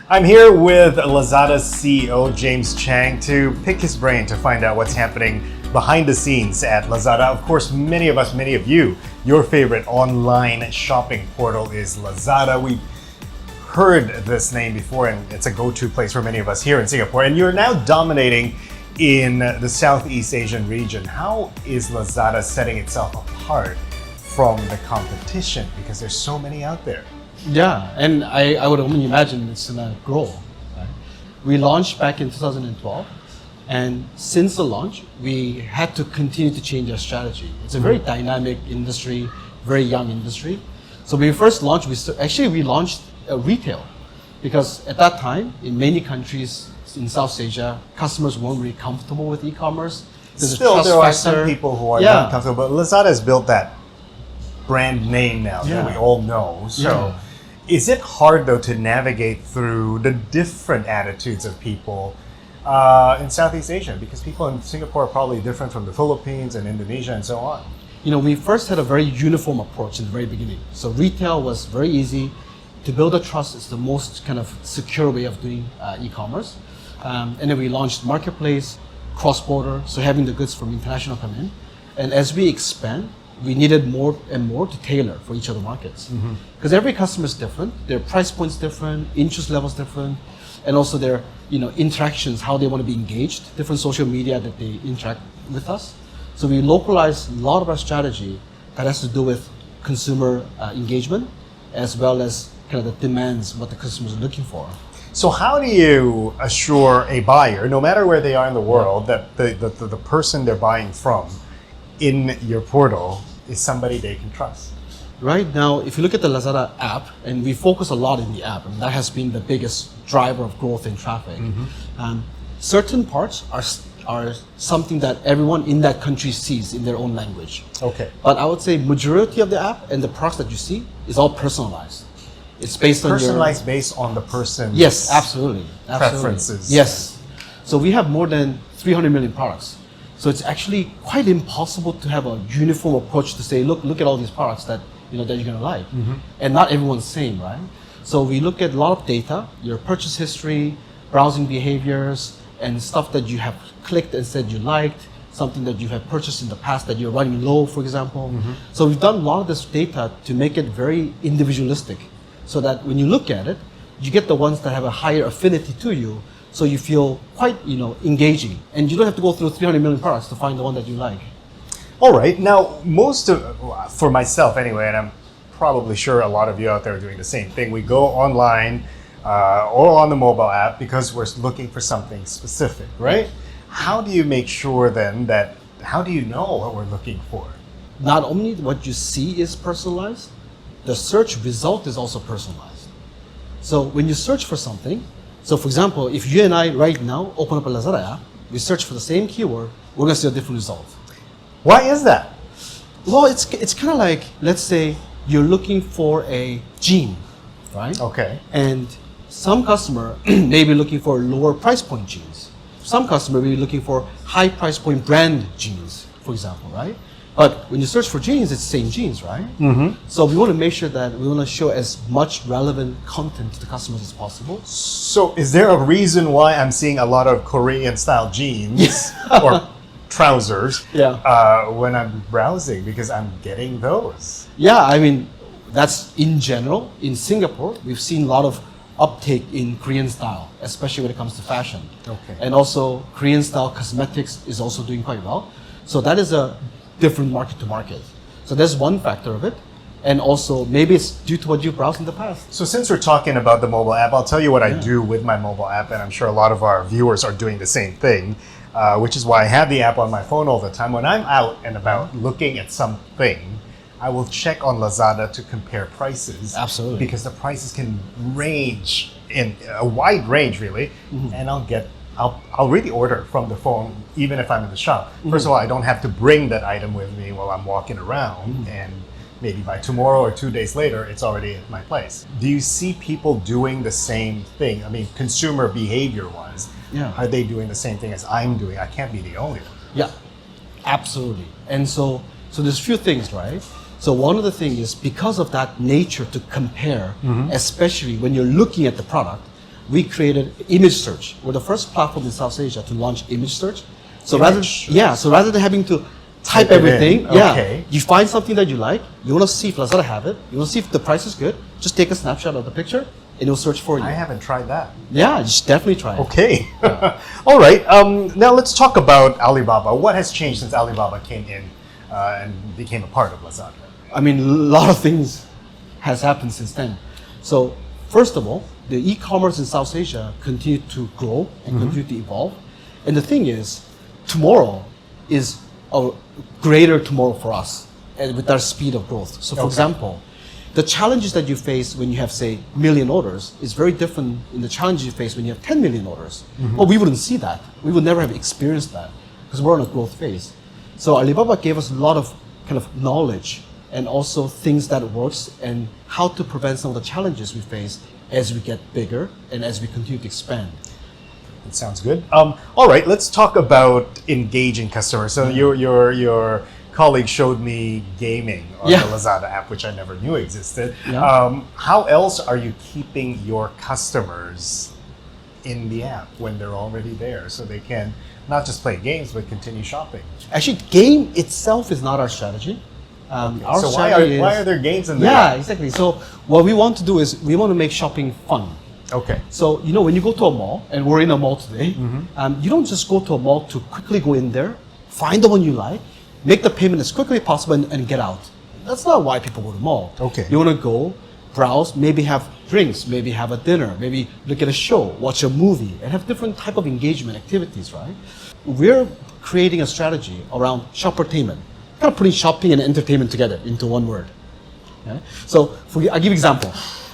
I'm here with Lazada's CEO, James Chang, to pick his brain to find out what's happening behind the scenes at Lazada. Of course, many of you, your favorite online shopping portal is Lazada. We've heard this name before, and it's a go-to place for many of us here in Singapore. And you're now dominating in the Southeast Asian region. How is Lazada setting itself apart from the competition? Because there's so many out there. Yeah, and I would only imagine it's gonna grow. Right? We launched back in 2012, and since the launch, we had to continue to change our strategy. It's a very dynamic industry, very young industry. So when we first launched, we launched retail, because at that time, in many countries in South Asia, customers weren't really comfortable with e-commerce. Still, there are some people who are not comfortable, but Lazada has built that brand name now that we all know. So. Is it hard, though, to navigate through the different attitudes of people in Southeast Asia? Because people in Singapore are probably different from the Philippines and Indonesia and so on. You know, we first had a very uniform approach in the very beginning. So retail was very easy. To build a trust is the most kind of secure way of doing e-commerce. And then we launched marketplace, cross-border, so having the goods from international come in. And as we expand, we needed more and more to tailor for each of the markets. Because every customer is different, their price point's different, interest levels different, and also their interactions, how they want to be engaged, different social media that they interact with us. So we localize a lot of our strategy that has to do with consumer engagement, as well as kind of the demands, what the customers are looking for. So how do you assure a buyer, no matter where they are in the world, that the person they're buying from in your portal is somebody they can trust? Right now, if you look at the Lazada app, and we focus a lot in the app, and that has been the biggest driver of growth in traffic. Certain parts are something that everyone in that country sees in their own language. Okay. But I would say majority of the app and the products that you see is all personalized. It's based on personalized based on the person's Yes, absolutely. preferences. Yes. So we have more than 300 million products. So it's actually quite impossible to have a uniform approach to say, look at all these products that that you're gonna like, and not everyone's the same, right? So we look at a lot of data, your purchase history, browsing behaviors, and stuff that you have clicked and said you liked, something that you have purchased in the past that you're running low, for example. So we've done a lot of this data to make it very individualistic, so that when you look at it, you get the ones that have a higher affinity to you. So you feel quite, engaging, and you don't have to go through 300 million products to find the one that you like. All right. Now, for myself anyway, and I'm probably sure a lot of you out there are doing the same thing. We go online or on the mobile app because we're looking for something specific, right? How do you make sure then how do you know what we're looking for? Not only what you see is personalized, the search result is also personalized. So when you search for something, so for example, if you and I right now open up a Lazada app, we search for the same keyword, we're gonna see a different result. Why is that? Well, it's kind of like, let's say you're looking for a jean, right? Okay. And some customer may be looking for lower price point jeans. Some customer may be looking for high price point brand jeans, for example, right? But when you search for jeans, it's the same jeans, right? So we want to make sure that we want to show as much relevant content to the customers as possible. So is there a reason why I'm seeing a lot of Korean style jeans or trousers when I'm browsing? Because I'm getting those. Yeah, I mean, that's in general. In Singapore, we've seen a lot of uptake in Korean style, especially when it comes to fashion. Okay. And also Korean style cosmetics is also doing quite well. So that is a different market to market. So there's one factor of it. And also maybe it's due to what you've browsed in the past. So since we're talking about the mobile app, I'll tell you what I do with my mobile app, and I'm sure a lot of our viewers are doing the same thing, which is why I have the app on my phone all the time. When I'm out and about looking at something, I will check on Lazada to compare prices. Absolutely. Because the prices can range in a wide range, really, and I'll really order from the phone, even if I'm in the shop. First of all, I don't have to bring that item with me while I'm walking around, and maybe by tomorrow or 2 days later, it's already at my place. Do you see people doing the same thing? I mean, consumer behavior-wise, are they doing the same thing as I'm doing? I can't be the only one. Yeah, absolutely. And so there's a few things, right? So one of the things is because of that nature to compare, especially when you're looking at the product, we created image search. We're the first platform in South Asia to launch image search. So Image rather than having to type Type it everything, in. Okay. you find something that you like, you want to see if Lazada have it, you want to see if the price is good, just take a snapshot of the picture and it'll search for you. I haven't tried that. Yeah, you should definitely try it. Okay. All right. Now let's talk about Alibaba. What has changed since Alibaba came in and became a part of Lazada? I mean, a lot of things has happened since then. So, first of all, the e-commerce in South Asia continued to grow and continue to evolve. And the thing is, tomorrow is a greater tomorrow for us, and with our speed of growth. So, for example, the challenges that you face when you have, say, million orders is very different in the challenges you face when you have 10 million orders. But we wouldn't see that. We would never have experienced that because we're on a growth phase. So Alibaba gave us a lot of kind of knowledge and also things that works and how to prevent some of the challenges we face as we get bigger and as we continue to expand. It sounds good. All right, let's talk about engaging customers. So your colleague showed me gaming on the Lazada app, which I never knew existed. Yeah. How else are you keeping your customers in the app when they're already there so they can not just play games but continue shopping? Actually, game itself is not our strategy. Our So strategy why is- are there games in the Yeah, app? exactly. So what we want to do is we want to make shopping fun. Okay. So, you know, when you go to a mall, and we're in a mall today, you don't just go to a mall to quickly go in there, find the one you like, make the payment as quickly as possible, and get out. That's not why people go to the mall. Okay. You want to go, browse, maybe have drinks, maybe have a dinner, maybe look at a show, watch a movie, and have different type of engagement activities, right? We're creating a strategy around Shoppertainment, kind of putting shopping and entertainment together into one word. Okay? So, I'll give you an example.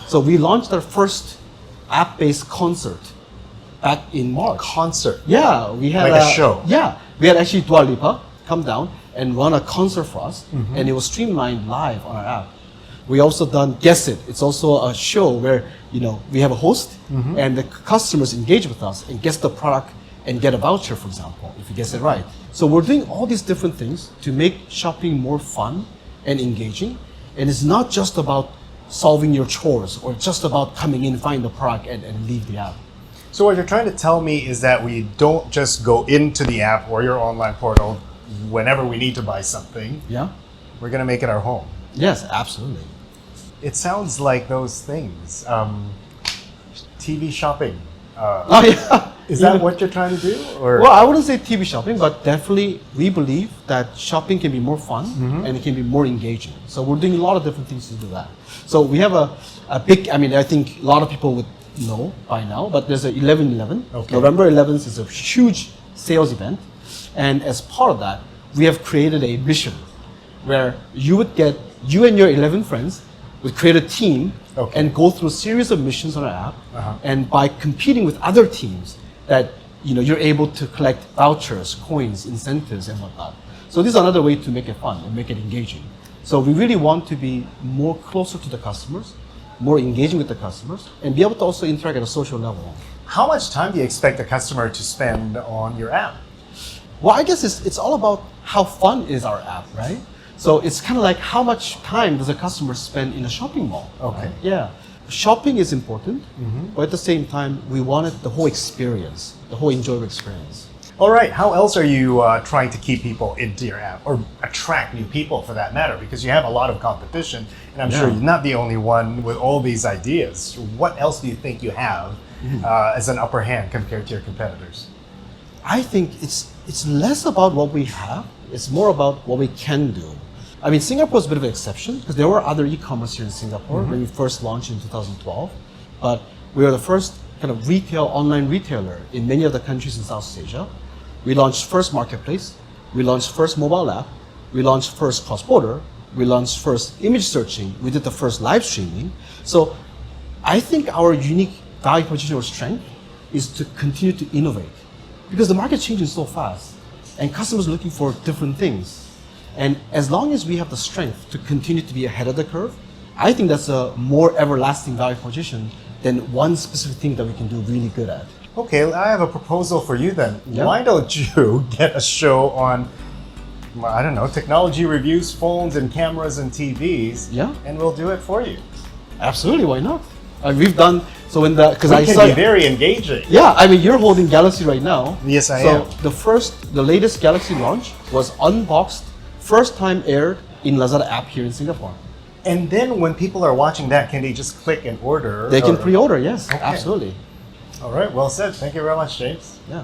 So we launched our first app-based concert back in March. Concert. Yeah, we had Like a show. Yeah, we had actually Dua Lipa come down and run a concert for us, and it was streamlined live on our app. We also done Guess It. It's also a show where we have a host, and the customers engage with us and guess the product and get a voucher, for example, if you guess it right. So we're doing all these different things to make shopping more fun and engaging, and it's not just about solving your chores or just about coming in, find the product, and leave the app. So what you're trying to tell me is that we don't just go into the app or your online portal whenever we need to buy something. Yeah? We're going to make it our home. Yes, absolutely. It sounds like those things. TV shopping. Oh, yeah. Is that what you're trying to do? Or Well, I wouldn't say TV shopping, but definitely we believe that shopping can be more fun and it can be more engaging. So we're doing a lot of different things to do that. So we have a big, I think a lot of people would know by now, but there's a 11/11. Okay. November 11th is a huge sales event. And as part of that, we have created a mission where you and your 11 friends would create a team and go through a series of missions on our app. And by competing with other teams, that you're able to collect vouchers, coins, incentives, and whatnot. So this is another way to make it fun and make it engaging. So we really want to be more closer to the customers, more engaging with the customers, and be able to also interact at a social level. how much time do you expect a customer to spend on your app? Well, I guess it's all about how fun is our app, right? So it's kind of like how much time does a customer spend in a shopping mall? Okay. Right? Yeah. Shopping is important, but at the same time, we wanted the whole experience, the whole enjoyable experience. All right, how else are you trying to keep people into your app or attract new people for that matter? Because you have a lot of competition and I'm sure you're not the only one with all these ideas. What else do you think you have as an upper hand compared to your competitors? I think it's less about what we have, it's more about what we can do. I mean, Singapore is a bit of an exception because there were other e-commerce here in Singapore when we first launched in 2012, but we were the first kind of online retailer in many of the countries in Southeast Asia. We launched first marketplace, we launched first mobile app, we launched first cross-border, we launched first image searching, we did the first live streaming. So I think our unique value proposition or strength is to continue to innovate because the market's changing so fast and customers are looking for different things. And as long as we have the strength to continue to be ahead of the curve, I think that's a more everlasting value proposition than one specific thing that we can do really good at. Okay, I have a proposal for you then. Yeah. Why don't you get a show on, I don't know, technology reviews, phones and cameras and TVs, Yeah. and we'll do it for you. Absolutely, why not? We've done so when the because It I can saw. be very engaging. Yeah, I mean, you're holding Galaxy right now. Yes, I so am. The latest Galaxy launch was unboxed, first time aired in Lazada app here in Singapore. And then when people are watching that, can they just click and order? They can or- pre-order, yes, Okay. absolutely. All right, well said. Thank you very much, James. Yeah.